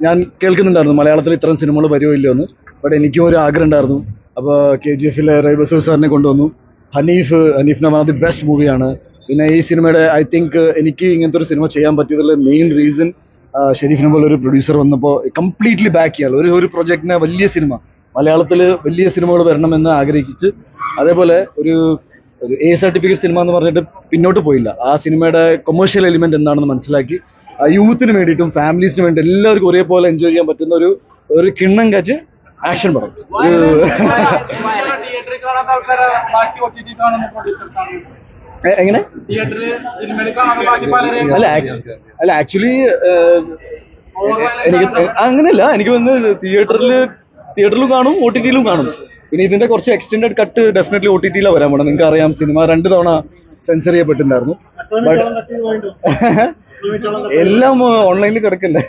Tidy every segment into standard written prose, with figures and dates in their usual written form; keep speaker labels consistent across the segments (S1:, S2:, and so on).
S1: ഞാൻ കേൾക്കുന്നുണ്ടായിരുന്നു മലയാളത്തിൽ ഇത്തരം സിനിമകൾ വരുമോ ഇല്ലയോ എന്ന്. ബട്ട് എനിക്കും ഒരു ആഗ്രഹം ഉണ്ടായിരുന്നു. അപ്പോൾ KGF-ലെ റൈബസൂർ സാറിനെ കൊണ്ടുവന്നു. ഹനീഫിന്റെ വൺ ഓഫ് ദി ബെസ്റ്റ് മൂവിയാണ്. പിന്നെ ഈ സിനിമയുടെ ഐ തിങ്ക് എനിക്ക് ഇങ്ങനത്തെ ഒരു സിനിമ ചെയ്യാൻ പറ്റിയതിൽ മെയിൻ റീസൺ ഷെരീഫിനെ പോലെ ഒരു പ്രൊഡ്യൂസർ വന്നപ്പോൾ കംപ്ലീറ്റ്ലി ബാക്ക് ചെയ്യാൻ ഒരു പ്രൊജക്ടിനെ വലിയ സിനിമ മലയാളത്തിൽ വലിയ സിനിമകൾ വരണമെന്ന് ആഗ്രഹിച്ച് അതേപോലെ ഒരു A സർട്ടിഫിക്കറ്റ് സിനിമ എന്ന് പറഞ്ഞിട്ട് പിന്നോട്ട് പോയില്ല. ആ സിനിമയുടെ കൊമേഴ്ഷ്യൽ എലിമെന്റ് എന്താണെന്ന് മനസ്സിലാക്കി യൂത്തിന് വേണ്ടിയിട്ടും ഫാമിലീസിന് വേണ്ടി എല്ലാവർക്കും ഒരേപോലെ എൻജോയ് ചെയ്യാൻ പറ്റുന്ന ഒരു കിണ്ണം കാച്ച് ആക്ഷൻ പടം. എങ്ങനെ അല്ല ആക്ച്വലി എനിക്ക് അങ്ങനെയല്ല, എനിക്ക് വന്ന് തിയേറ്ററിലും കാണും OTT-യിലും കാണും. പിന്നെ ഇതിന്റെ കുറച്ച് എക്സ്റ്റെൻഡഡ് കട്ട് ഡെഫിനറ്റ്ലി OTT-യിലാണ് വരാൻ പോണം. നിങ്ങൾക്ക് അറിയാം സിനിമ 2 തവണ സെൻസർ ചെയ്യപ്പെട്ടിട്ടുണ്ടായിരുന്നു. എല്ലാം ഓൺലൈനിൽ കിടക്കല്ലേ.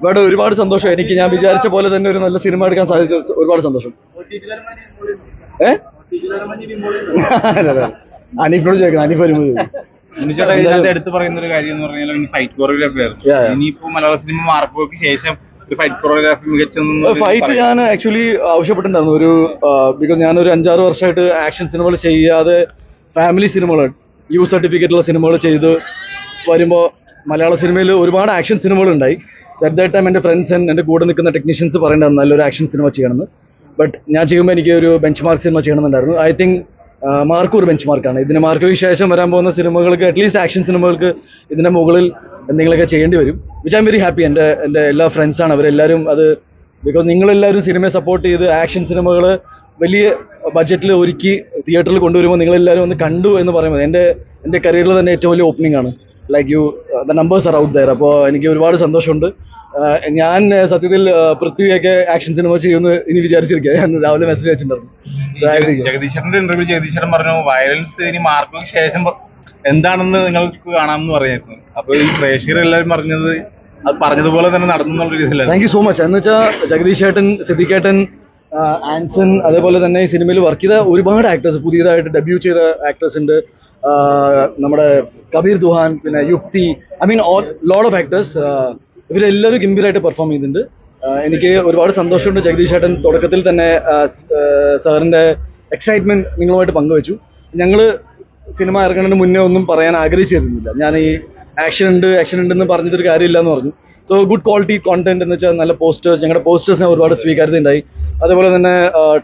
S1: ബട്ട് ഒരുപാട് സന്തോഷം. എനിക്ക് ഞാൻ വിചാരിച്ച പോലെ തന്നെ ഒരു നല്ല സിനിമ എടുക്കാൻ സാധിച്ചു. ഒരുപാട് സന്തോഷം. അനീഫിനോട് ചോദിക്കണം, അനീഫ് വരുമ്പോൾ
S2: എടുത്തു പറയുന്ന ഒരു കാര്യം എന്ന് പറഞ്ഞാൽ ഫൈറ്റ് കൊറിയോഗ്രാഫി ആയിരുന്നു. ഇനിയിപ്പോ മലയാള സിനിമ മാർക്കോക്ക് ശേഷം ഫൈറ്റ് കൊറിയോഗ്രാഫി മികച്ച
S1: ഫൈറ്റ് ഞാൻ ആക്ച്വലി ആവശ്യപ്പെട്ടിട്ടുണ്ടായിരുന്നു. ബിക്കോസ് ഞാനൊരു 5-6 വർഷമായിട്ട് ആക്ഷൻ സിനിമകൾ ചെയ്യാതെ ഫാമിലി സിനിമകൾ സർട്ടിഫിക്കറ്റുള്ള സിനിമകൾ ചെയ്ത് വരുമ്പോൾ മലയാള സിനിമയിൽ ഒരുപാട് ആക്ഷൻ സിനിമകൾ ഉണ്ടായി. സോ അറ്റ് ദാറ്റ് ടൈം എൻ്റെ ഫ്രണ്ട്സ് എൻ്റെ കൂടെ നിൽക്കുന്ന ടെക്നീഷ്യൻസ് പറയേണ്ടത് നല്ലൊരു ആക്ഷൻ സിനിമ ചെയ്യണമെന്ന്. ബട്ട് ഞാൻ ചെയ്യുമ്പോൾ എനിക്ക് ഒരു ബെഞ്ച് മാർക്ക് സിനിമ ചെയ്യണമെന്നുണ്ടായിരുന്നു. ഐ തിങ്ക് മാർക്ക് ഒരു ബെഞ്ച് മാർക്കാണ്. ഇതിന് മാർക്കോയ്ക്ക് ശേഷം വരാൻ പോകുന്ന സിനിമകൾക്ക് അറ്റ്ലീസ്റ്റ് ആക്ഷൻ സിനിമകൾക്ക് ഇതിൻ്റെ മുകളിൽ എന്തെങ്കിലുമൊക്കെ ചെയ്യേണ്ടി വരും. Which I am very happy. എൻ്റെ എല്ലാ ഫ്രണ്ട്സാണ് അവരെല്ലാവരും. അത് ബിക്കോസ് നിങ്ങളെല്ലാവരും സിനിമയെ സപ്പോർട്ട് ചെയ്ത് ആക്ഷൻ സിനിമകൾ വലിയ ബഡ്ജറ്റിൽ ഒരുക്കി തിയേറ്ററിൽ കൊണ്ടുവരുമ്പോൾ നിങ്ങളെല്ലാവരും ഒന്ന് കണ്ടു എന്ന് പറയുമ്പോൾ എൻ്റെ കരിയറിൽ തന്നെ ഏറ്റവും വലിയ ഓപ്പണിംഗ് ആണ്. Like the numbers are out there. അപ്പോൾ എനിക്ക് ഒരുപാട് സന്തോഷമുണ്ട്. ഞാൻ സത്യത്തിൽ പൃഥ്വിയൊക്കെ ആക്ഷൻ സിനിമ ചെയ്യുമെന്ന് ഇനി വിചാരിച്ചിരിക്കുക. ഞാൻ രാവിലെ മെസ്സേജ് അയച്ചിട്ടുണ്ടായിരുന്നു.
S2: ജഗദീശന്റെ ഇന്റർവ്യൂ ജഗദീശൻ പറഞ്ഞു വയലൻസ് ഇനി മാർക്കോക്ക് ശേഷം എന്താണെന്ന് നിങ്ങൾക്ക് കാണാമെന്ന് പറയായിരുന്നു. അപ്പൊ ഈ പ്രേക്ഷകർ എല്ലാവരും പറഞ്ഞത് അത് പറഞ്ഞതുപോലെ തന്നെ നടന്നു എന്നുള്ള രീതിയിലാണ്.
S1: Thank you so much. എന്ന് വെച്ചാൽ ജഗദീഷ് ഏട്ടൻ, സിദ്ദിഖേട്ടൻ, ആൻസൺ, അതേപോലെ തന്നെ ഈ സിനിമയിൽ വർക്ക് ചെയ്ത ഒരുപാട് ആക്ടേഴ്സ്, പുതിയതായിട്ട് ഡെബ്യൂ ചെയ്ത ആക്ടേഴ്സ് ഉണ്ട്. നമ്മുടെ കബീർ ദുഹാൻ, പിന്നെ യുക്തി, I mean lot of actors. ഇവരെല്ലാവരും ഗംഭീരമായിട്ട് പെർഫോം ചെയ്യുന്നുണ്ട്. എനിക്ക് ഒരുപാട് സന്തോഷമുണ്ട്. ജഗദീഷ് ഏട്ടൻ തുടക്കത്തിൽ തന്നെ സാറിൻ്റെ എക്സൈറ്റ്മെന്റ് നിങ്ങളുമായിട്ട് പങ്കുവച്ചു. ഞങ്ങൾ സിനിമ ഇറങ്ങുന്നതിന് മുന്നേ ഒന്നും പറയാൻ ആഗ്രഹിച്ചിരുന്നില്ല. ഞാൻ ഈ ആക്ഷൻ ഉണ്ടെന്ന് പറഞ്ഞതൊരു കാര്യമില്ല എന്ന് പറഞ്ഞു. സോ ഗുഡ് ക്വാളിറ്റി കോണ്ടന്റ് എന്ന് വെച്ചാൽ നല്ല പോസ്റ്റേഴ്സ്, ഞങ്ങളുടെ പോസ്റ്റേഴ്സിന് ഒരുപാട് സ്വീകാര്യത ഉണ്ടായി. അതേപോലെ തന്നെ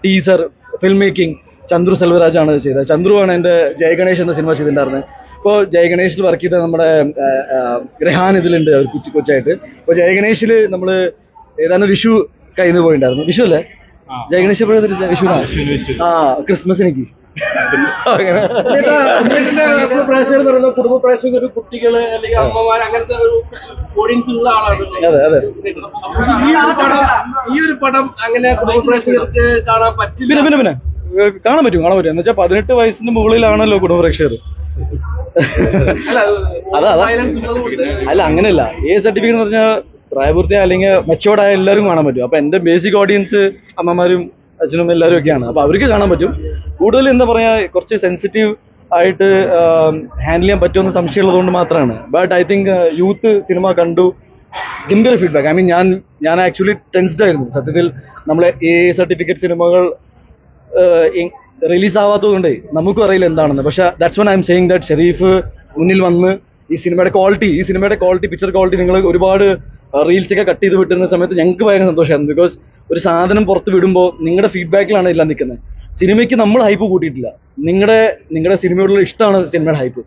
S1: ടീസർ, ഫിൽം മേക്കിംഗ് ചന്ദ്രു സെൽവരാജാണ് ചെയ്തത്. ചന്ദ്രുവാണ് എൻ്റെ ജയഗണേഷ് എന്ന സിനിമ ചെയ്തിട്ടുണ്ടായിരുന്നത്. ഇപ്പോൾ ജയഗണേഷിൽ വർക്ക് ചെയ്ത നമ്മുടെ ഗ്രഹാൻ ഇതിലുണ്ട് ഒരു കൊച്ചായിട്ട്. ഇപ്പോൾ ജയഗണേഷിൽ നമ്മൾ ഏതാണ്ട് വിഷു കയ്യിൽ നിന്ന് പോയിട്ടുണ്ടായിരുന്നു. വിഷു അല്ലേ ജയഗണേഷ്? വിഷു ക്രിസ്മസിനേക്ക്
S3: പ്രേക്ഷകർ പറയുന്ന കുടുംബ പ്രേക്ഷകർ, കുട്ടികള് അല്ലെങ്കിൽ അമ്മമാർ, അങ്ങനത്തെ ഒരു ഓഡിയൻസ് ഉള്ള ആളാണ്.
S1: അതെ.
S3: ഈ ഒരു പടം അങ്ങനെ കുടുംബ പ്രേക്ഷകർക്ക് കാണാൻ പറ്റില്ല.
S1: പിന്നെ കാണാൻ പറ്റും. എന്ന് വെച്ചാൽ 18 വയസ്സിന് മുകളിലാണല്ലോ കുടുംബ പ്രേക്ഷകർ. അല്ല അങ്ങനെയല്ല. സർട്ടിഫിക്കറ്റ് എന്ന് പറഞ്ഞാൽ പ്രായപൂർത്തിയായ അല്ലെങ്കിൽ മെച്ചോർഡായ എല്ലാവരും കാണാൻ പറ്റും. അപ്പൊ എന്റെ ബേസിക് ഓഡിയൻസ് അമ്മമാരും അച്ഛനും എല്ലാവരും ഒക്കെയാണ്. അപ്പൊ അവർക്ക് കാണാൻ പറ്റും. കൂടുതൽ എന്താ പറയാ, കുറച്ച് സെൻസിറ്റീവ് ആയിട്ട് ഹാൻഡിൽ ചെയ്യാൻ പറ്റുമെന്ന് സംശയമുള്ളത് കൊണ്ട് മാത്രമാണ്. But I think youth cinema കണ്ടു, ഗംഭീര ഫീഡ്ബാക്ക്. ഐ മീൻ ഞാൻ ആക്ച്വലി ടെൻസ്ഡ് ആയിരുന്നു സത്യത്തിൽ. നമ്മളെ സർട്ടിഫിക്കറ്റ് സിനിമകൾ റിലീസ് ആവാത്തതുകൊണ്ട് നമുക്കും അറിയില്ല എന്താണെന്ന്. പക്ഷെ that's one I'm saying that Sharif മുന്നിൽ വന്ന് ഈ സിനിമയുടെ ക്വാളിറ്റി, പിക്ചർ ക്വാളിറ്റി നിങ്ങൾ ഒരുപാട് റീൽസ് ഒക്കെ കട്ട് ചെയ്ത് വിട്ടുന്ന സമയത്ത് ഞങ്ങൾക്ക് ഭയങ്കര സന്തോഷമായിരുന്നു. ബിക്കോസ് ഒരു സാധനം പുറത്ത് വിടുമ്പോൾ നിങ്ങളുടെ ഫീഡ്ബാക്കിലാണ് എല്ലാം നിൽക്കുന്നത്. സിനിമയ്ക്ക് നമ്മൾ ഹൈപ്പ് കൂട്ടിയിട്ടില്ല. നിങ്ങളുടെ സിനിമയോടുള്ള ഇഷ്ടമാണ് സിനിമയുടെ ഹൈപ്പ്.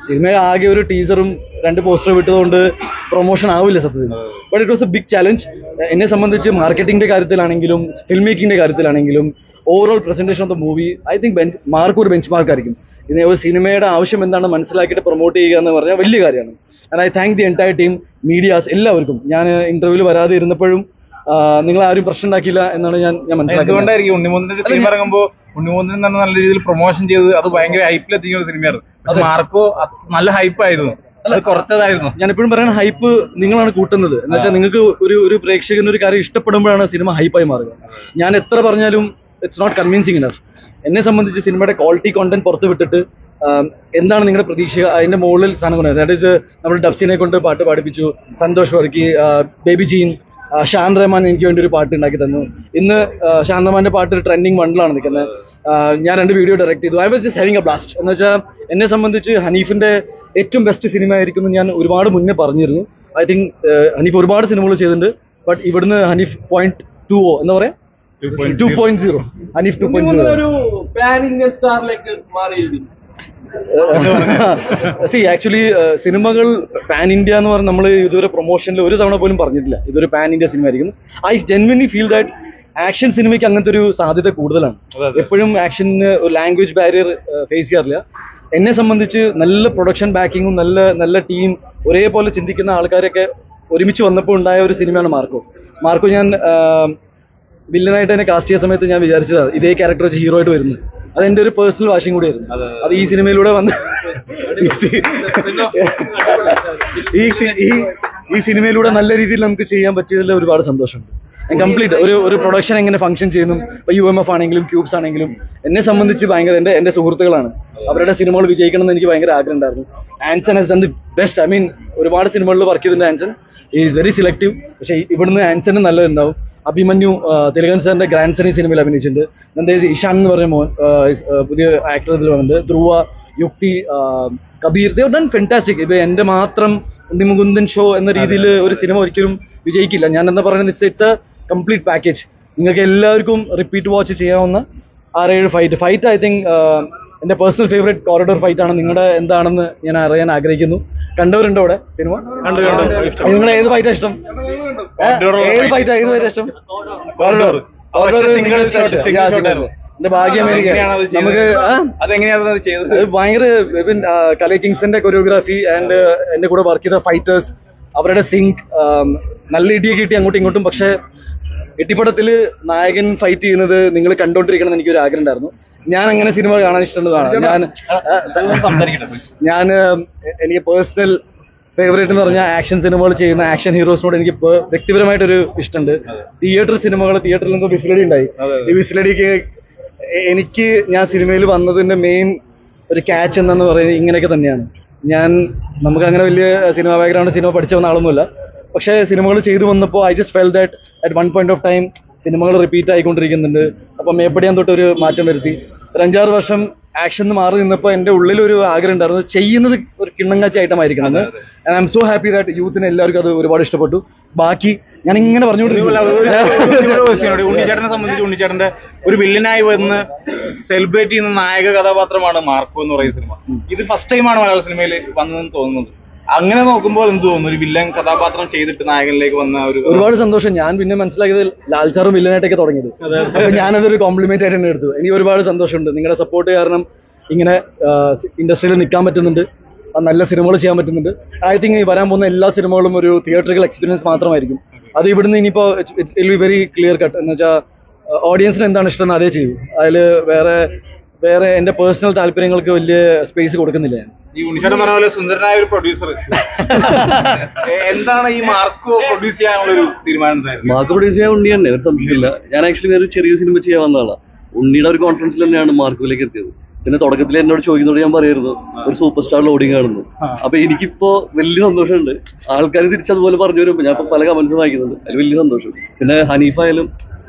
S1: സിനിമ ആകെ ഒരു ടീസറും 2 പോസ്റ്ററും വിട്ടതുകൊണ്ട് പ്രൊമോഷൻ ആവില്ല സത്യത്തിൽ. But it was a big challenge. എന്നെ സംബന്ധിച്ച് മാർക്കറ്റിംഗിന്റെ കാര്യത്തിലാണെങ്കിലും ഫിൽം മേക്കിങ്ങിന്റെ കാര്യത്തിലാണെങ്കിലും overall presentation of the movie I think mark ഒരു ബെഞ്ച് മാർക്ക് ആയിരിക്കും. ഇതിനെ ഒരു സിനിമയുടെ ആവശ്യം എന്താണെന്ന് മനസ്സിലാക്കിയിട്ട് പ്രൊമോട്ട് ചെയ്യുക എന്ന് പറഞ്ഞാൽ വലിയ കാര്യമാണ്. And I thank the entire team, medias, എല്ലാവർക്കും. ഞാൻ ഇന്റർവ്യൂവിൽ വരാതെ ഇരുന്നപ്പോഴും നിങ്ങൾ ആരും പ്രശ്നം ഉണ്ടാക്കിയില്ല എന്നാണ് ഞാൻ മനസ്സിലാക്കുന്നത്.
S2: ഉണ്ണിമൂന്നിന്റെ സിനിമ ഇറങ്ങുമ്പോൾ ഉണ്ണിമൂന്നിന് തന്നെ നല്ല രീതിയിൽ പ്രൊമോഷൻ ചെയ്ത് അത് ഭയങ്കര ഹൈപ്പിലെത്തിക്കുന്ന ഒരു സിനിമയായിരുന്നു. മാർക്കോ നല്ല ഹൈപ്പായിരുന്നു, കുറച്ചതായിരുന്നു.
S1: ഞാൻ എപ്പോഴും പറയുന്ന ഹൈപ്പ് നിങ്ങളാണ് കൂട്ടുന്നത്. എന്ന് വെച്ചാൽ നിങ്ങൾക്ക് ഒരു പ്രേക്ഷകന് ഒരു കാര്യം ഇഷ്ടപ്പെടുമ്പോഴാണ് സിനിമ ഹൈപ്പായി മാറുക. ഞാൻ എത്ര പറഞ്ഞാലും ഇറ്റ്സ് നോട്ട് കൺവിൻസിങ് ഇനഫ്. എന്നെ സംബന്ധിച്ച് സിനിമയുടെ ക്വാളിറ്റി കോണ്ടന്റ് പുറത്ത് വിട്ടിട്ട് എന്താണ് നിങ്ങളുടെ പ്രതീക്ഷ, അതിന്റെ മുകളിൽ സാധനം കൊണ്ട് ദാറ്റ് ഈസ് നമ്മൾ ഡബ്സിനെ കൊണ്ട് പാട്ട് പാടിപ്പിച്ചു, സന്തോഷ് വർക്കി, ബേബി ജീൻ, ഷാൻ റഹ്മാൻ എനിക്ക് വേണ്ടി ഒരു പാട്ട് ഉണ്ടാക്കി തന്നു. ഇന്ന് ഷാൻ റഹ്മാന്റെ പാട്ട് ട്രെൻഡിങ് 1-ലാണ് നിൽക്കുന്നത്. ഞാൻ 2 വീഡിയോ ഡയറക്ട് ചെയ്തു. I was just having A blast. എന്ന് വെച്ചാൽ എന്നെ സംബന്ധിച്ച് ഹനീഫിന്റെ ഏറ്റവും ബെസ്റ്റ് സിനിമ ആയിരിക്കും എന്ന് ഞാൻ ഒരുപാട് മുന്നേ പറഞ്ഞിരുന്നു. ഐ തിങ്ക് ഹനീഫ് ഒരുപാട് സിനിമകൾ ചെയ്തിട്ടുണ്ട്. ബട്ട് ഇവിടുന്ന് ഹനീഫ് 0.20 എന്താ പറയാ 2.0 ഹനീഫ് 2.0
S3: ഒരു പാൻ ഇന്ത്യൻ സ്റ്റാറിലേക്ക് മാറിയിരിക്കുന്നു.
S1: ആക്ച്വലി സിനിമകൾ പാൻ ഇന്ത്യ എന്ന് പറഞ്ഞാൽ നമ്മൾ ഇതുവരെ പ്രൊമോഷനിൽ ഒരു തവണ പോലും പറഞ്ഞിട്ടില്ല ഇതൊരു പാൻ ഇന്ത്യ സിനിമ ആയിരിക്കും. I genuinely feel that action സിനിമയ്ക്ക് അങ്ങനത്തെ ഒരു സാധ്യത കൂടുതലാണ്. എപ്പോഴും ആക്ഷന് ഒരു ലാംഗ്വേജ് ബാരിയർ ഫേസ് ചെയ്യാറില്ല. എന്നെ സംബന്ധിച്ച് നല്ല പ്രൊഡക്ഷൻ ബാക്കിങ്ങും നല്ല ടീം, ഒരേപോലെ ചിന്തിക്കുന്ന ആൾക്കാരൊക്കെ ഒരുമിച്ച് വന്നപ്പോൾ ഉണ്ടായ ഒരു സിനിമയാണ് മാർക്കോ. ഞാൻ വില്ലനായിട്ട് തന്നെ കാസ്റ്റ് ചെയ്ത സമയത്ത് ഞാൻ വിചാരിച്ചതാണ് ഇതേ ക്യാരക്ടർ വെച്ച് ഹീറോ ആയിട്ട് വരുന്നത്. അതെന്റെ ഒരു പേഴ്സണൽ വാഷിംഗ് കൂടിയായിരുന്നു. അത് ഈ സിനിമയിലൂടെ വന്ന് ഈ സിനിമയിലൂടെ നല്ല രീതിയിൽ നമുക്ക് ചെയ്യാൻ പറ്റിയതിൽ ഒരുപാട് സന്തോഷമുണ്ട്. കംപ്ലീറ്റ് ഒരു പ്രൊഡക്ഷൻ എങ്ങനെ ഫംഗ്ഷൻ ചെയ്യുന്നു, ഇപ്പൊ UMF ആണെങ്കിലും ക്യൂബ്സ് ആണെങ്കിലും എന്നെ സംബന്ധിച്ച് ഭയങ്കര എന്റെ സുഹൃത്തുക്കളാണ്. അവരുടെ സിനിമകൾ വിജയിക്കണം എന്ന് എനിക്ക് ഭയങ്കര ആഗ്രഹം ഉണ്ടായിരുന്നു. Anson has done the best. I mean ഒരുപാട് സിനിമകളിൽ വർക്ക് ചെയ്തിട്ടുണ്ട് ആൻസൺ. Is very selective. പക്ഷേ ഇവിടുന്ന് ആൻസണ് നല്ലതുണ്ടാവും. അഭിമന്യു തിലകൻ സാറിന്റെ ഗ്രാൻഡ് സൺ ഈ സിനിമയിൽ അഭിനയിച്ചിട്ടുണ്ട്. നന്ദേസ് ഇഷാൻ എന്ന് പറഞ്ഞ മോൻ പുതിയ ആക്ടർ ഇതിൽ വന്നിട്ടുണ്ട്. ധ്രുവ, യുക്തി, കബീർ, ദേ ഡൺ ഫെന്റാസ്റ്റിക്. ഇത് എന്റെ മാത്രം ഉണ്ണിമുകുന്ദൻ ഷോ എന്ന രീതിയിൽ ഒരു സിനിമ ഒരിക്കലും വിജയിക്കില്ല. ഞാൻ എന്താ പറയുന്നത്, ഇറ്റ്സ് എ കംപ്ലീറ്റ് പാക്കേജ്. നിങ്ങൾക്ക് എല്ലാവർക്കും റിപ്പീറ്റ് വാച്ച് ചെയ്യാവുന്ന 6-7 ഫൈറ്റ്. ഐ തിങ്ക് എന്റെ പേഴ്സണൽ ഫേവറേറ്റ് കോറിഡോർ ഫൈറ്റ് ആണ്. നിങ്ങളുടെ എന്താണെന്ന് ഞാൻ അറിയാൻ ആഗ്രഹിക്കുന്നു. കണ്ടവരുണ്ടോ ഇവിടെ സിനിമ? നിങ്ങളുടെ ഏത് ഫൈറ്റാ ഇഷ്ടം? ഏത് ഫൈറ്റാ ഇഷ്ടം? കോറിഡോർ. എന്റെ ഭാഗ്യം നമുക്ക് ഭയങ്കര കലൈ കിങ്സിന്റെ കൊറിയോഗ്രാഫി ആൻഡ് എന്റെ കൂടെ വർക്ക് ചെയ്ത ഫൈറ്റേഴ്സ്, അവരുടെ സിങ്ക്, നല്ല ഇടിയൊക്കെ കിട്ടി അങ്ങോട്ടും ഇങ്ങോട്ടും. പക്ഷെ എട്ടിപ്പടത്തില് നായകൻ ഫൈറ്റ് ചെയ്യുന്നത് നിങ്ങൾ കണ്ടോണ്ടിരിക്കണം എന്ന് എനിക്കൊരു ആഗ്രഹം ഉണ്ടായിരുന്നു. ഞാൻ അങ്ങനെ സിനിമ കാണാൻ ഇഷ്ടമുള്ളതാണ്. ഞാൻ എനിക്ക് പേഴ്സണൽ ഫേവറേറ്റ് എന്ന് പറഞ്ഞാൽ ആക്ഷൻ സിനിമകൾ ചെയ്യുന്ന ആക്ഷൻ ഹീറോസിനോട് എനിക്ക് വ്യക്തിപരമായിട്ടൊരു ഇഷ്ടമുണ്ട്. തിയേറ്റർ സിനിമകൾ, തിയേറ്ററിൽ നിന്ന് വിസിലടി ഉണ്ടായി. ഈ വിസിലടിക്ക് എനിക്ക് ഞാൻ സിനിമയിൽ വന്നതിന്റെ മെയിൻ ഒരു ക്യാച്ച് എന്നു പറയുന്നത് ഇങ്ങനെയൊക്കെ തന്നെയാണ്. നമുക്ക് അങ്ങനെ വലിയ സിനിമ ബാക്ക്ഗ്രൗണ്ട്, സിനിമ പഠിച്ചു വന്ന ആളൊന്നുമില്ല. പക്ഷേ സിനിമകൾ ചെയ്തു വന്നപ്പോൾ I just felt that at one point of time സിനിമകൾ റിപ്പീറ്റ് ആയിക്കൊണ്ടിരിക്കുന്നുണ്ട്. അപ്പം മേപ്പടിയാൻ തൊട്ടൊരു മാറ്റം വരുത്തി. ഒരു 5-6 വർഷം ആക്ഷൻ മാറി നിന്നപ്പോൾ എൻ്റെ ഉള്ളിലൊരു ആഗ്രഹം ഉണ്ടായിരുന്നു ചെയ്യുന്നത് ഒരു കിണ്ണങ്കാച്ചി ഐറ്റമായിരിക്കണം എന്ന്. And I'm so happy that യൂത്തിന് എല്ലാവർക്കും അത് ഒരുപാട് ഇഷ്ടപ്പെട്ടു. ബാക്കി ഞാൻ ഇങ്ങനെ
S2: ഉണ്ണിച്ചേട്ടനെ സംബന്ധിച്ച് ഉണ്ണിച്ചേട്ടന്റെ ഒരു വില്ലനായി വന്ന് സെലിബ്രേറ്റ് ചെയ്യുന്ന നായക കഥാപാത്രമാണ് മാർക്കോ എന്ന് പറയുന്ന സിനിമ. ഇത് ഫസ്റ്റ് ടൈമാണ് മലയാള സിനിമയിൽ വന്നതെന്ന് തോന്നുന്നത്. അങ്ങനെ നോക്കുമ്പോൾ എന്ത് തോന്നുന്നു, ഒരു വില്ലൻ കഥാപാത്രം ചെയ്തിട്ട് നായകനിലേക്ക് വന്ന
S1: ഒരുപാട് സന്തോഷം. ഞാൻ പിന്നെ മനസ്സിലാക്കിയത് ലാൽ സാറും വില്ലനായിട്ടൊക്കെ തുടങ്ങിയത്. അപ്പൊ ഞാനതൊരു കോംപ്ലിമെന്റ് ആയിട്ട് തന്നെ എടുത്തു. എനിക്ക് ഒരുപാട് സന്തോഷമുണ്ട്. നിങ്ങളുടെ സപ്പോർട്ട് കാരണം ഇങ്ങനെ ഇൻഡസ്ട്രിയിൽ നിൽക്കാൻ പറ്റുന്നുണ്ട്, നല്ല സിനിമകൾ ചെയ്യാൻ പറ്റുന്നുണ്ട്. ഐ തിങ്ക് ഈ വരാൻ പോകുന്ന എല്ലാ സിനിമകളും ഒരു തിയേറ്ററിക്കൽ എക്സ്പീരിയൻസ് മാത്രമായിരിക്കും. അത് ഇവിടുന്ന് ഇനിയിപ്പോ it will be very clear cut. എന്ന് വെച്ചാൽ ഓഡിയൻസിന് എന്താണ് ഇഷ്ടം എന്ന് അതേ ചെയ്യൂ. അതിൽ വേറെ എന്റെ പേഴ്സണൽ താല്പര്യങ്ങൾക്ക് വലിയ സ്പേസ് കൊടുക്കുന്നില്ല ഞാൻ.
S2: ഈ ഉണ്ണിച്ചേട്ടൻ പറഞ്ഞ പോലെ സുന്ദരനായ ഒരു പ്രൊഡ്യൂസർ എന്താണ് ഈ മാർക്കോ പ്രൊഡ്യൂസ് ചെയ്യാനുള്ള ഒരു തീരുമാനം?
S4: മാർക്കോ പ്രൊഡ്യൂസ് ചെയ്യാൻ ഉണ്ണി തന്നെ, ഒരു സംശയമില്ല. ഞാൻ ആക്ച്വലി ഒരു ചെറിയ സിനിമ ചെയ്യാൻ വന്നതാണ്. ഉണ്ണിയുടെ ഒരു കോൺഫിഡൻസിൽ തന്നെയാണ് മാർക്കോയിലേക്ക് എത്തിയത്. പിന്നെ തുടക്കത്തിൽ എന്നോട് ചോദിക്കുന്നതോട് ഞാൻ പറയായിരുന്നു ഒരു സൂപ്പർ സ്റ്റാർ ലോഡിങ് ആണെന്ന്. അപ്പൊ എനിക്കിപ്പോ വലിയ സന്തോഷമുണ്ട്. ആൾക്കാർ തിരിച്ചതുപോലെ പറഞ്ഞു വരുമ്പോ ഞാൻ ഇപ്പൊ പല കമന്റ്സ് വായിക്കുന്നുണ്ട്. അതിൽ വലിയ സന്തോഷം. പിന്നെ ഹനീഫായാലും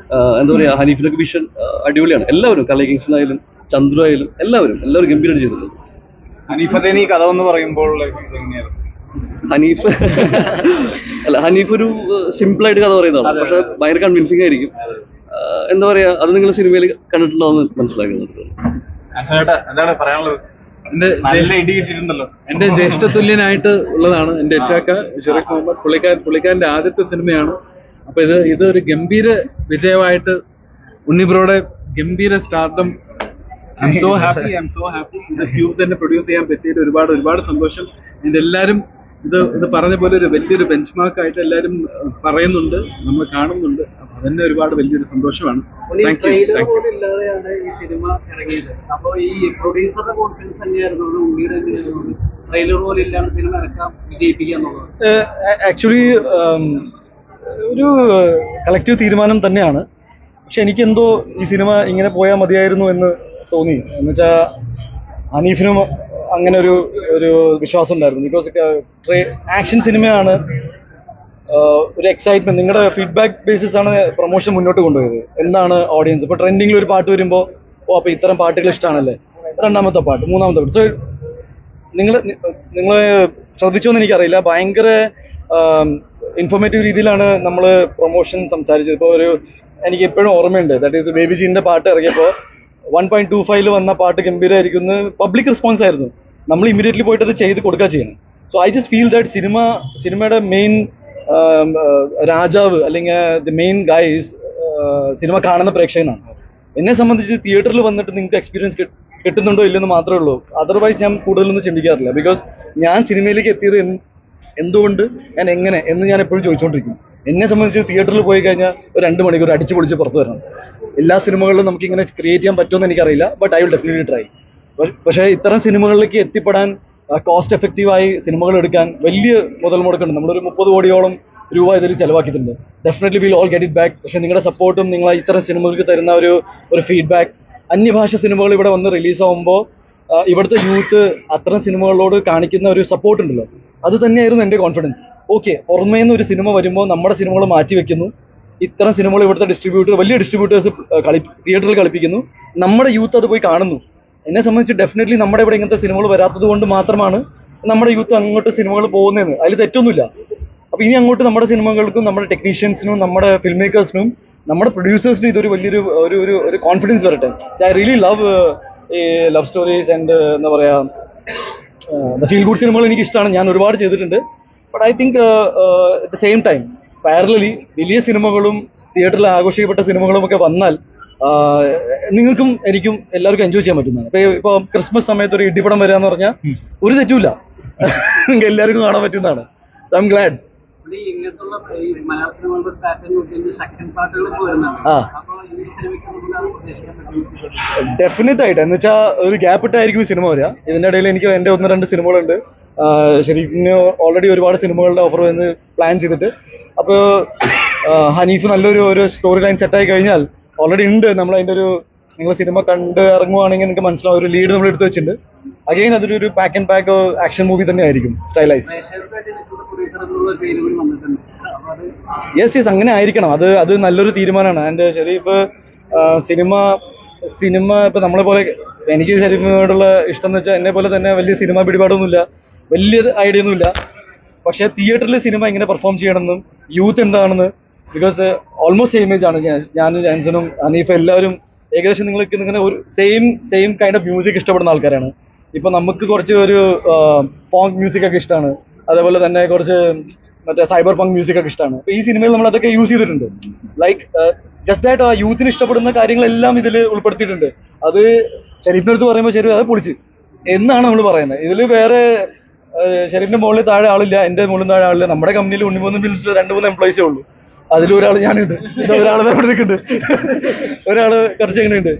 S4: എന്താ പറയാ, ഹനീഫിനൊക്കെ വിഷൻ അടിപൊളിയാണ്. എല്ലാവരും കലൈ കിങ്സിനായാലും ചന്ദ്രു ആയാലും എല്ലാവരും ഗംഭീരം ചെയ്തിട്ടുണ്ട്.
S2: ഹനീഫത്തേന് ഈ കഥ എന്ന് പറയുമ്പോൾ
S4: ഹനീഫ് ഒരു സിമ്പിൾ ആയിട്ട് കഥ പറയുന്നതാണ്, പക്ഷെ ഭയങ്കര കൺവിൻസിംഗ് ആയിരിക്കും. എന്താ പറയാ, അത് നിങ്ങൾ സിനിമയിൽ കണ്ടിട്ടുണ്ടോന്ന് മനസ്സിലാക്കുന്നുണ്ട്.
S2: എന്താണ് പറയാനുള്ളത്?
S5: എന്റെ ജ്യേഷ്ഠതുല്യനായിട്ട് ഉള്ളതാണ് എന്റെ എച്ചാക്ക ഷെറീഫ് മുഹമ്മദ്. പുള്ളിക്കാരന്റെ ആദ്യത്തെ സിനിമയാണ്. അപ്പൊ ഇത് ഒരു ഗംഭീര വിജയമായിട്ട് ഉണ്ണിബ്രോയുടെ ഗംഭീര stardom. I M so happy. ഇത് ക്യൂബ് തന്നെ പ്രൊഡ്യൂസ് ചെയ്യാൻ പറ്റിയിട്ട് ഒരുപാട് സന്തോഷം. എല്ലാവരും ഇത് പറഞ്ഞ പോലെ ഒരു വലിയൊരു ബെഞ്ച് മാർക്ക് ആയിട്ട് എല്ലാവരും പറയുന്നുണ്ട്, നമ്മൾ കാണുന്നുണ്ട്. അപ്പൊ അതന്നെ ഒരുപാട് വലിയൊരു സന്തോഷമാണ്.
S3: ഇല്ലാതെയാണ് ഈ സിനിമ ഇറങ്ങിയത്. അപ്പൊ ഈ പ്രൊഡ്യൂസറുടെ കോൺഫിഡൻസ് തന്നെയായിരുന്നു ഉണ്ണിയുടെ ട്രെയിലർ പോലെ ഇല്ലാണ്ട് സിനിമ ഇറക്കാം, വിജയിപ്പിക്കാന്നുള്ളത്.
S1: ആക്ച്വലി ഒരു കളക്റ്റീവ് തീരുമാനം തന്നെയാണ്. പക്ഷെ എനിക്കെന്തോ ഈ സിനിമ ഇങ്ങനെ പോയാൽ മതിയായിരുന്നു എന്ന് തോന്നി. എന്നുവെച്ചാൽ ഹനീഫിനും അങ്ങനെ ഒരു വിശ്വാസം ഉണ്ടായിരുന്നു. ബിക്കോസ് ആക്ഷൻ സിനിമയാണ്, ഒരു എക്സൈറ്റ്മെന്റ്. നിങ്ങളുടെ ഫീഡ്ബാക്ക് ബേസിസ് ആണ് പ്രൊമോഷൻ മുന്നോട്ട് കൊണ്ടുപോയത്. എന്താണ് ഓഡിയൻസ് ഇപ്പോൾ ട്രെൻഡിങ്ങിൽ ഒരു പാട്ട് വരുമ്പോൾ അപ്പോൾ ഇത്തരം പാട്ടുകൾ ഇഷ്ടമാണല്ലേ, രണ്ടാമത്തെ പാട്ട്, മൂന്നാമത്തെ പാട്ട്. സോ നിങ്ങൾ ശ്രദ്ധിച്ചോന്ന് എനിക്കറിയില്ല, ഭയങ്കര ഇൻഫോർമേറ്റീവ് രീതിയിലാണ് നമ്മൾ പ്രൊമോഷൻ സംസാരിച്ചത്. ഇപ്പോൾ എനിക്ക് എപ്പോഴും ഓർമ്മയുണ്ട്, ദാറ്റ് ഈസ് ബേബി ജീൻ്റെ പാട്ട് ഇറങ്ങിയപ്പോൾ 1.25 വന്ന പാട്ട് ഗംഭീരമായിരിക്കും, പബ്ലിക് റെസ്പോൺസ് ആയിരുന്നു. നമ്മൾ ഇമ്മീഡിയറ്റ്ലി പോയിട്ട് അത് ചെയ്ത് കൊടുക്കുക ചെയ്യണം. So I just feel that സിനിമയുടെ മെയിൻ രാജാവ് അല്ലെങ്കിൽ ദി മെയിൻ ഗൈസ് സിനിമ കാണുന്ന പ്രേക്ഷകനാണ്. എന്നെ സംബന്ധിച്ച് തിയേറ്ററിൽ വന്നിട്ട് നിങ്ങൾക്ക് എക്സ്പീരിയൻസ് കിട്ടുന്നുണ്ടോ ഇല്ലെന്ന് മാത്രമേ ഉള്ളൂ. അതർവൈസ് ഞാൻ കൂടുതലൊന്നും ചിന്തിക്കാറില്ല. ബിക്കോസ് ഞാൻ സിനിമയിലേക്ക് എത്തിയത് എന്തുകൊണ്ട്, ഞാൻ എങ്ങനെ എന്ന് ഞാൻ എപ്പോഴും ചോദിച്ചുകൊണ്ടിരിക്കും. എന്നെ സംബന്ധിച്ച് തിയേറ്ററിൽ പോയി കഴിഞ്ഞാൽ ഒരു 2 മണിക്കൂർ അടിച്ചു പൊളിച്ച് പുറത്ത് വരണം. എല്ലാ സിനിമകളിലും നമുക്ക് ഇങ്ങനെ ക്രിയേറ്റ് ചെയ്യാൻ പറ്റുമെന്ന് എനിക്കറിയില്ല, but I will definitely try. പക്ഷേ ഇത്തരം സിനിമകളിലേക്ക് എത്തിപ്പെടാൻ കോസ്റ്റ് എഫക്റ്റീവായി സിനിമകൾ എടുക്കാൻ വലിയ മുതൽ മുടക്കുണ്ട്. നമ്മളൊരു 30 കോടിയോളം രൂപ ഇതിൽ ചെലവാക്കിയിട്ടുണ്ട്. Definitely will all get it back. പക്ഷേ നിങ്ങളുടെ സപ്പോർട്ടും നിങ്ങൾ ഇത്തരം സിനിമകൾക്ക് തരുന്ന ഒരു ഫീഡ്ബാക്ക്, അന്യഭാഷ സിനിമകൾ ഇവിടെ വന്ന് റിലീസാവുമ്പോൾ ഇവിടുത്തെ യൂത്ത് അത്തരം സിനിമകളോട് കാണിക്കുന്ന ഒരു സപ്പോർട്ട് ഉണ്ടല്ലോ, അത് തന്നെയായിരുന്നു എൻ്റെ കോൺഫിഡൻസ്. ഓക്കെ, പുറമേന്ന് ഒരു സിനിമ വരുമ്പോൾ നമ്മുടെ സിനിമകൾ മാറ്റി വെക്കുന്നു, ഇത്തരം സിനിമകൾ ഇവിടുത്തെ വലിയ ഡിസ്ട്രിബ്യൂട്ടേഴ്സ് തിയേറ്ററിൽ കളിപ്പിക്കുന്നു, നമ്മുടെ യൂത്ത് അത് പോയി കാണുന്നു. എന്നെ സംബന്ധിച്ച് ഡെഫിനറ്റ്ലി നമ്മുടെ ഇവിടെ ഇങ്ങനത്തെ സിനിമകൾ വരാത്തത് കൊണ്ട് മാത്രമാണ് നമ്മുടെ യൂത്ത് അങ്ങോട്ട് സിനിമകൾ പോകുന്നതെന്ന്, അതിൽ തെറ്റൊന്നുമില്ല. അപ്പോൾ ഇനി അങ്ങോട്ട് നമ്മുടെ സിനിമകൾക്കും നമ്മുടെ ടെക്നീഷ്യൻസിനും നമ്മുടെ ഫിൽം മേക്കേഴ്സിനും നമ്മുടെ പ്രൊഡ്യൂസേഴ്സിനും ഇതൊരു വലിയൊരു ഒരു കോൺഫിഡൻസ് വരട്ടെ. I really love stories and എന്താ പറയുക ഫീൽ ഗുഡ് സിനിമകൾ എനിക്ക് ഇഷ്ടമാണ്, ഞാൻ ഒരുപാട് ചെയ്തിട്ടുണ്ട്. But I think at the same time parallelly വലിയ സിനിമകളും തിയേറ്ററിൽ ആഘോഷിക്കപ്പെട്ട സിനിമകളും ഒക്കെ വന്നാൽ നിങ്ങൾക്കും എനിക്കും എല്ലാവർക്കും എൻജോയ് ചെയ്യാൻ പറ്റുന്നതാണ്. ഇപ്പോൾ ക്രിസ്മസ് സമയത്ത് ഒരു ഇടിപടം വരിക എന്ന് പറഞ്ഞാൽ ഒരു തെറ്റുമില്ല, നിങ്ങൾക്ക് എല്ലാവർക്കും കാണാൻ പറ്റുന്നതാണ്. So I'm glad.
S3: ഇങ്ങനത്തുള്ള ഈ മലയാള സിനിമകളുടെ പാറ്റേൺ നോക്കി സെക്കൻഡ് പാർട്ടുകളൊക്കെ വരുന്നുണ്ട്. അപ്പോൾ ഈ സിനിമയ്ക്ക് നമുക്ക് പ്രതീക്ഷിക്കാൻ പറ്റും
S1: ഡെഫിനറ്റ് ആയിട്ട്. എന്ന് വെച്ചാൽ ഒരു ഗ്യാപ്പ് ഇട്ടായിരിക്കും ഈ സിനിമ വരിക. ഇതിൻ്റെ ഇടയിൽ എനിക്ക് എൻ്റെ 1-2 സിനിമകളുണ്ട്. ശരിക്കും ഓൾറെഡി ഒരുപാട് സിനിമകളുടെ ഓഫർ വന്ന് പ്ലാൻ ചെയ്തിട്ട്. അപ്പോൾ ഹനീഫ് നല്ലൊരു സ്റ്റോറി ലൈൻ സെറ്റായി കഴിഞ്ഞാൽ ഓൾറെഡി ഉണ്ട്. നമ്മൾ അതിൻ്റെ നിങ്ങൾ സിനിമ കണ്ട് ഇറങ്ങുവാണെങ്കിൽ നിങ്ങൾക്ക് മനസ്സിലാവും, ഒരു ലീഡ് നമ്മൾ എടുത്ത് വെച്ചിട്ടുണ്ട്. അഗൈൻ അതൊരു pack and pack action movie തന്നെ ആയിരിക്കും, സ്റ്റൈലൈസ്ഡ്. യെസ് അങ്ങനെ ആയിരിക്കണം. അത് നല്ലൊരു തീരുമാനമാണ്. ആൻഡ് ഷെരീഫ് സിനിമ ഇപ്പൊ നമ്മളെ പോലെ, എനിക്ക് ഷെരീഫിനോടുള്ള ഇഷ്ടം എന്ന് വെച്ചാൽ എന്നെ പോലെ തന്നെ വലിയ സിനിമ പിടിപാടൊന്നുമില്ല, വലിയ ഐഡിയ ഒന്നുമില്ല. പക്ഷേ തിയേറ്ററിൽ സിനിമ എങ്ങനെ പെർഫോം ചെയ്യണമെന്നും യൂത്ത് എന്താണെന്ന്, ബിക്കോസ് ഓൾമോസ്റ്റ് സെയിം ഏജ് ആണ് ഞാനും ജാൻസനും ഹനീഫ് എല്ലാവരും ഏകദേശം നിങ്ങൾക്ക് ഇങ്ങനെ ഒരു സെയിം കൈൻഡ് ഓഫ് മ്യൂസിക് ഇഷ്ടപ്പെടുന്ന ആൾക്കാരാണ്. ഇപ്പൊ നമുക്ക് കുറച്ച് ഒരു ഫോങ്ക് മ്യൂസിക് ഒക്കെ ഇഷ്ടമാണ്, അതേപോലെ തന്നെ കുറച്ച് മറ്റേ സൈബർ പങ്ക് മ്യൂസിക് ഒക്കെ ഇഷ്ടമാണ്. അപ്പൊ ഈ സിനിമയിൽ നമ്മൾ അതൊക്കെ യൂസ് ചെയ്തിട്ടുണ്ട്. ലൈക്ക് ജസ്റ്റ് ദാറ്റ് ആ യൂത്തിന് ഇഷ്ടപ്പെടുന്ന കാര്യങ്ങളെല്ലാം ഇതിൽ ഉൾപ്പെടുത്തിയിട്ടുണ്ട്. അത് ഷെരീഫിന്റെ അടുത്ത് പറയുമ്പോൾ ഷെരീഫ് അത് പൊളിച്ച് എന്നാണ് നമ്മൾ പറയുന്നത്. ഇതിൽ വേറെ ഷെരീഫിന്റെ മുകളിൽ താഴെ ആളില്ല, എന്റെ മുകളിൽ താഴെ ആളില്ല. നമ്മുടെ കമ്പനിയിൽ 1-3 ഫിലിംസിൽ 2-3 എംപ്ലോയീസേ ഉള്ളൂ. അതിലൊരാൾ ഞാനുണ്ട്, ഒരാൾ വേറെ നിൽക്കുന്നുണ്ട്, ഒരാള് കുറച്ച് എങ്ങനെയുണ്ട്.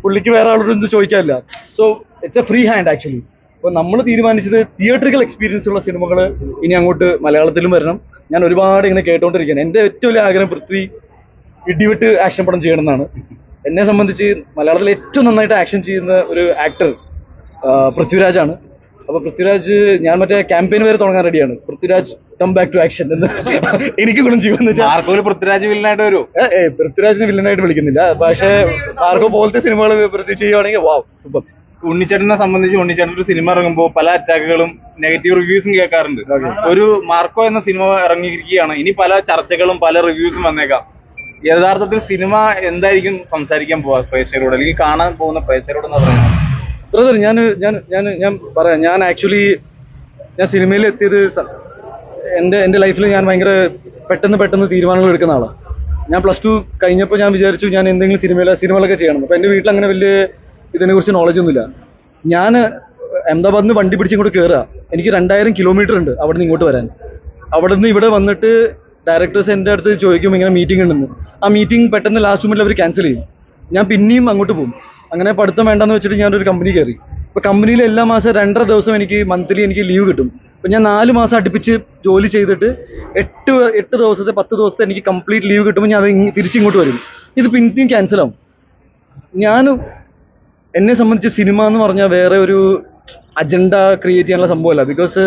S1: പുള്ളിക്ക് വേറെ ആളോട് എന്ത് ചോദിക്കാനില്ല. So it's a free hand actually. അപ്പോൾ നമ്മൾ തീരുമാനിച്ചത് തിയേറ്ററിക്കൽ എക്സ്പീരിയൻസ് ഉള്ള സിനിമകൾ ഇനി അങ്ങോട്ട് മലയാളത്തിലും വരണം. ഞാൻ ഒരുപാട് ഇങ്ങനെ കേട്ടോണ്ടിരിക്കുകയാണ്. എൻ്റെ ഏറ്റവും വലിയ ആഗ്രഹം പൃഥ്വി ഇടിവിട്ട് ആക്ഷൻ പടം ചെയ്യണം എന്നാണ്. എന്നെ സംബന്ധിച്ച് മലയാളത്തിൽ ഏറ്റവും നന്നായിട്ട് ആക്ഷൻ ചെയ്യുന്ന ഒരു ആക്ടർ പൃഥ്വിരാജാണ്. അപ്പോൾ പൃഥ്വിരാജ്, ഞാൻ മറ്റേ ക്യാമ്പയിൻ വരെ തുടങ്ങാൻ റെഡിയാണ്, Prithviraj come back to action എന്ന്. എനിക്ക് ഗുണം ചെയ്യുമെന്ന് വെച്ചാൽ
S2: പൃഥ്വിരാജ് വില്ലനായിട്ട് വരുമോ?
S1: പൃഥ്വിരാജിനെ വില്ലനായിട്ട് വിളിക്കുന്നില്ല, പക്ഷേ ആർക്കോ പോലത്തെ സിനിമകൾ പൃഥ്വി ചെയ്യുവാണെങ്കിൽ വാവ് സൂപ്പർ.
S2: ഉണ്ണിച്ചേട്ടനെ സംബന്ധിച്ച് ഉണ്ണിച്ചേട്ടൻ ഒരു സിനിമ ഇറങ്ങുമ്പോൾ പല അറ്റാക്കുകളും നെഗറ്റീവ് റിവ്യൂസും കേൾക്കാറുണ്ട്. ഒരു മാർക്കോ എന്ന സിനിമ ഇറങ്ങിയിരിക്കുകയാണ്, ഇനി പല ചർച്ചകളും പല റിവ്യൂസും വന്നേക്കാം. യഥാർത്ഥത്തിൽ സിനിമ എന്തായിരിക്കും സംസാരിക്കാൻ പോവാ പ്രേക്ഷകരോട്, അല്ലെങ്കിൽ കാണാൻ പോകുന്ന പ്രേക്ഷകരോട് എന്ന് പറയുന്നത്?
S1: ബ്രദർ, ഞാൻ പറയാം. ഞാൻ ആക്ച്വലി സിനിമയിൽ എത്തിയത് എൻ്റെ ലൈഫിൽ ഞാൻ ഭയങ്കര പെട്ടെന്ന് തീരുമാനങ്ങൾ എടുക്കുന്ന ആളാണ്. ഞാൻ +2 കഴിഞ്ഞപ്പോൾ ഞാൻ വിചാരിച്ചു ഞാൻ എന്തെങ്കിലും സിനിമകളൊക്കെ ചെയ്യണം. അപ്പോൾ എൻ്റെ വീട്ടിൽ അങ്ങനെ വലിയ ഇതിനെക്കുറിച്ച് നോളജ് ഒന്നുമില്ല. ഞാൻ അഹമ്മദാബാദിൽ നിന്ന് വണ്ടി പിടിച്ച് ഇങ്ങോട്ട് കയറുക. എനിക്ക് 2000 കിലോമീറ്റർ ഉണ്ട് അവിടെ നിന്ന് ഇങ്ങോട്ട് വരാൻ. അവിടെ നിന്ന് ഇവിടെ വന്നിട്ട് ഡയറക്ടേഴ്സ് എൻ്റെ അടുത്ത് ചോദിക്കും ഇങ്ങനെ മീറ്റിംഗ് ഉണ്ടെന്ന്. ആ മീറ്റിംഗ് പെട്ടെന്ന് ലാസ്റ്റ് മൊമെന്റിൽ അവർ ക്യാൻസൽ ചെയ്യും. ഞാൻ പിന്നെയും അങ്ങോട്ട് പോകും. അങ്ങനെ പഠിത്തം വേണ്ടെന്ന് വെച്ചിട്ട് ഞാനൊരു കമ്പനി കയറി. ഇപ്പോൾ കമ്പനിയിൽ എല്ലാ മാസം 2.5 ദിവസം എനിക്ക് മന്ത്ലി എനിക്ക് ലീവ് കിട്ടും. അപ്പോൾ ഞാൻ 4 മാസം അടുപ്പിച്ച് ജോലി ചെയ്തിട്ട് 8 ദിവസത്തെ 10 ദിവസത്തെ എനിക്ക് കംപ്ലീറ്റ് ലീവ് കിട്ടുമ്പോൾ ഞാൻ അത് തിരിച്ചിങ്ങോട്ട് വരും. ഇത് പിന്നെയും ക്യാൻസലാവും. എന്നെ സംബന്ധിച്ച് സിനിമ എന്ന് പറഞ്ഞാൽ വേറെ അജണ്ട ക്രിയേറ്റ് ചെയ്യാനുള്ള സംഭവമല്ല. ബിക്കോസ്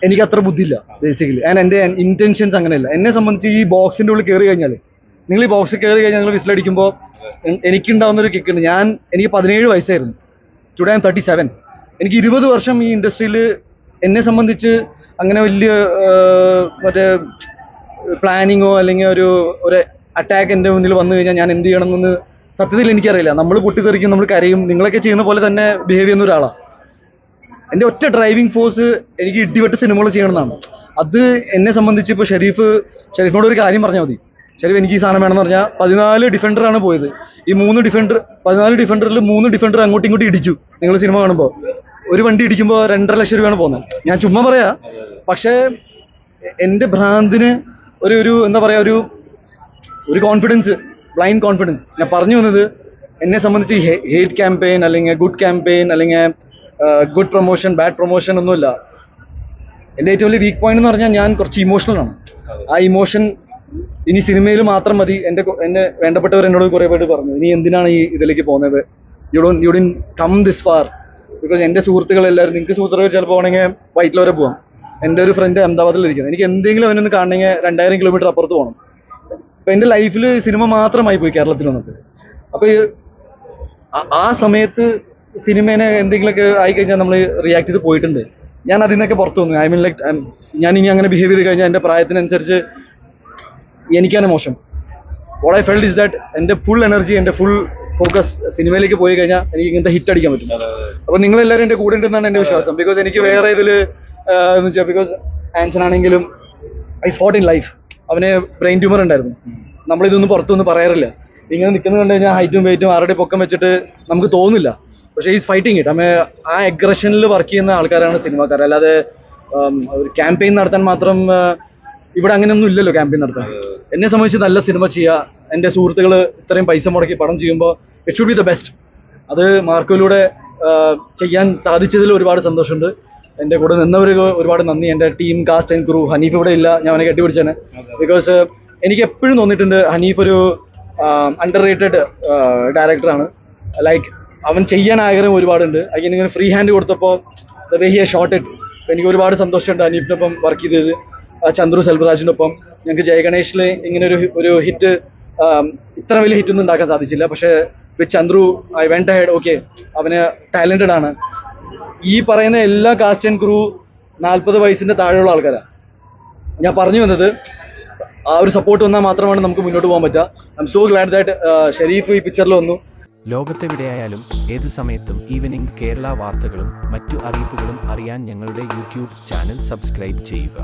S1: എനിക്ക് അത്ര ബുദ്ധിയില്ല ബേസിക്കലി. ആൻഡ് എൻ്റെ ഇൻറ്റൻഷൻസ് അങ്ങനെയല്ല. എന്നെ സംബന്ധിച്ച് ഈ ബോക്സിൻ്റെ ഉള്ളിൽ കയറി കഴിഞ്ഞാൽ, നിങ്ങൾ ഈ ബോക്സിൽ കയറി കഴിഞ്ഞാൽ നിങ്ങൾ വിസിലടിക്കുമ്പോൾ എനിക്കുണ്ടാവുന്നൊരു കിക്കുണ്ട്. എനിക്ക് 17 വയസ്സായിരുന്നു. Today I M 37. എനിക്ക് 20 വർഷം ഈ ഇൻഡസ്ട്രിയിൽ എന്നെ സംബന്ധിച്ച് അങ്ങനെ വലിയ മറ്റേ പ്ലാനിങ്ങോ അല്ലെങ്കിൽ ഒരു അറ്റാക്ക് എൻ്റെ മുന്നിൽ വന്നു കഴിഞ്ഞാൽ ഞാൻ എന്ത് ചെയ്യണമെന്ന് സത്യത്തിൽ എനിക്കറിയില്ല. നമ്മൾ പൊട്ടിത്തെറിക്കും, നമ്മൾ കരയും, നിങ്ങളൊക്കെ ചെയ്യുന്ന പോലെ തന്നെ ബിഹേവ് ചെയ്യുന്ന ഒരാളാണ്. എൻ്റെ ഒറ്റ ഡ്രൈവിംഗ് ഫോഴ്സ് എനിക്ക് ഇടിവെട്ട് സിനിമകൾ ചെയ്യണമെന്നാണ്. അത് എന്നെ സംബന്ധിച്ച് ഇപ്പോൾ ഷെരീഫിനോട് ഒരു കാര്യം പറഞ്ഞാൽ മതി. ഷെരീഫ് എനിക്ക് ഈ സാധനം വേണമെന്ന് പറഞ്ഞാൽ 14 ഡിഫൻഡറാണ് പോയത്. ഈ 14 ഡിഫൻഡറിൽ 3 ഡിഫൻഡർ അങ്ങോട്ടും ഇങ്ങോട്ടും ഇടിച്ചു. നിങ്ങൾ സിനിമ കാണുമ്പോൾ ഒരു വണ്ടി ഇടിക്കുമ്പോൾ 2.5 ലക്ഷം രൂപയാണ് പോകുന്നത്. ഞാൻ ചുമ്മാ പറയാ. പക്ഷേ എൻ്റെ ഭ്രാന്തിന് ഒരു എന്താ പറയുക, ഒരു കോൺഫിഡൻസ്, ബ്ലൈൻഡ് കോൺഫിഡൻസ്. ഞാൻ പറഞ്ഞു വന്നത്, എന്നെ സംബന്ധിച്ച് ഹേറ്റ് ക്യാമ്പയിൻ അല്ലെങ്കിൽ ഗുഡ് ക്യാമ്പയിൻ അല്ലെങ്കിൽ ഗുഡ് പ്രൊമോഷൻ ബാഡ് പ്രൊമോഷൻ ഒന്നുമില്ല. എൻ്റെ ഏറ്റവും വലിയ വീക്ക് പോയിന്റ് എന്ന് പറഞ്ഞാൽ ഞാൻ കുറച്ച് ഇമോഷണലാണ്. ആ ഇമോഷൻ ഇനി സിനിമയിൽ മാത്രം മതി. എൻ്റെ വേണ്ടപ്പെട്ടവർ എന്നോട് കുറേ പേര് പറഞ്ഞു, ഇനി എന്തിനാണ് ഈ ഇതിലേക്ക് പോകുന്നത്, you didn't come this far. Because എൻ്റെ സുഹൃത്തുക്കളെല്ലാവരും, നിങ്ങൾക്ക് സുഹൃത്തുക്കൾ ചിലപ്പോൾ ആണെങ്കിൽ വൈറ്റിൽ വരെ പോകാം. എൻ്റെ ഒരു ഫ്രണ്ട് അഹമ്മദാബാദിലിരിക്കുന്നത്, എനിക്ക് എന്തെങ്കിലും അവനൊന്ന് കാണണമെങ്കിൽ 2000 കിലോമീറ്റർ അപ്പുറത്ത് പോകണം. അപ്പം എൻ്റെ ലൈഫിൽ സിനിമ മാത്രമായി പോയി കേരളത്തിൽ വന്നിട്ട്. അപ്പോൾ ആ സമയത്ത് സിനിമേനെ എന്തെങ്കിലുമൊക്കെ ആയിക്കഴിഞ്ഞാൽ നമ്മൾ റിയാക്ട് ചെയ്ത് പോയിട്ടുണ്ട്. ഞാൻ അതിൽ നിന്നൊക്കെ പുറത്തു വന്നു. ഐ മീൻ ലൈക്ക് ഞാൻ ഇനി അങ്ങനെ ബിഹേവ് ചെയ്ത് കഴിഞ്ഞാൽ എൻ്റെ പ്രായത്തിനനുസരിച്ച് എനിക്കാണ് മോശം. What I felled is that എൻ്റെ ഫുൾ എനർജി, എൻ്റെ ഫുൾ ഫോക്കസ് സിനിമയിലേക്ക് പോയി കഴിഞ്ഞാൽ എനിക്ക് ഇങ്ങനത്തെ ഹിറ്റ് അടിക്കാൻ പറ്റും. അപ്പോൾ നിങ്ങളെല്ലാവരും എൻ്റെ കൂടെ ഉണ്ടെന്നാണ് എൻ്റെ വിശ്വാസം. ബിക്കോസ് എനിക്ക് വേറെ ഇതിൽ എന്ന് വെച്ചാൽ, ബിക്കോസ് ആൻസൺ ആണെങ്കിലും ഐ സ്പോട്ട് ഇൻ ലൈഫ്. അവന് ബ്രെയിൻ ട്യൂമർ ഉണ്ടായിരുന്നു. നമ്മളിതൊന്നും പുറത്തൊന്നും പറയാറില്ല. ഇങ്ങനെ നിൽക്കുന്നത് കണ്ടു കഴിഞ്ഞാൽ ഹൈറ്റും വെയിറ്റും ആരുടെ പൊക്കം വെച്ചിട്ട് നമുക്ക് തോന്നില്ല. പക്ഷേ ഈസ് ഫൈറ്റിംഗ് ഇറ്റ്. ആ അഗ്രഷനിൽ വർക്ക് ചെയ്യുന്ന ആൾക്കാരാണ് സിനിമാക്കാർ. അല്ലാതെ ഒരു ക്യാമ്പയിൻ നടത്താൻ മാത്രം ഇവിടെ അങ്ങനെയൊന്നും ഇല്ലല്ലോ. ക്യാമ്പയിൻ നടത്താൻ എന്നെ സംബന്ധിച്ച് നല്ല സിനിമ ചെയ്യുക. എൻ്റെ സുഹൃത്തുക്കൾ ഇത്രയും പൈസ മുടക്കി പടം ചെയ്യുമ്പോൾ it should be the best. അത് മാർക്കോയിലൂടെ ചെയ്യാൻ സാധിച്ചതിൽ ഒരുപാട് സന്തോഷമുണ്ട്. എൻ്റെ കൂടെ നിന്നവർ ഒരുപാട് നന്ദി. എൻ്റെ team, cast and crew. Hanif ഇവിടെ ഇല്ല, ഞാൻ അവനെ കെട്ടിപ്പിടിച്ചേനെ. ബിക്കോസ് എനിക്ക് എപ്പോഴും തോന്നിയിട്ടുണ്ട് ഹനീഫ് ഒരു അണ്ടർ റേറ്റഡ് ഡയറക്ടറാണ്. ലൈക്ക് അവൻ ചെയ്യാൻ ആഗ്രഹം ഒരുപാടുണ്ട്. ഇങ്ങനെ ഫ്രീ ഹാൻഡ് കൊടുത്തപ്പോൾ the way he has shot it. എനിക്ക് ഒരുപാട് സന്തോഷമുണ്ട് ഹനീഫിനൊപ്പം വർക്ക് ചെയ്തത്. ചന്ദ്രു സെൽവരാജിനൊപ്പം ഞങ്ങൾക്ക് ജയഗണേഷിൽ ഇങ്ങനെ ഒരു ഹിറ്റ്, ഇത്ര വലിയ ഹിറ്റൊന്നും ഉണ്ടാക്കാൻ സാധിച്ചില്ല. പക്ഷേ with Chandru I went ahead. Okay, അവന് ടാലന്റഡ് ആണ്. ഈ പറയുന്ന എല്ലാ കാസ്റ്റ് ആൻഡ് ക്രൂ 40 വയസ്സിന്റെ താഴെയുള്ള ആൾക്കാരാണ്. ഞാൻ പറഞ്ഞു വന്നത്, ആ ഒരു സപ്പോർട്ട് വന്നാൽ മാത്രമാണ് നമുക്ക് മുന്നോട്ട് പോകാൻ പറ്റുക. I'm so glad that Sharif ഈ പിക്ചറിൽ വന്നു.
S6: ലോകത്തെവിടെയായാലും ഏത് സമയത്തും ഈവനിംഗ് കേരള വാർത്തകളും മറ്റു അറിയിപ്പുകളും അറിയാൻ ഞങ്ങളുടെ യൂട്യൂബ് ചാനൽ സബ്സ്ക്രൈബ് ചെയ്യുക.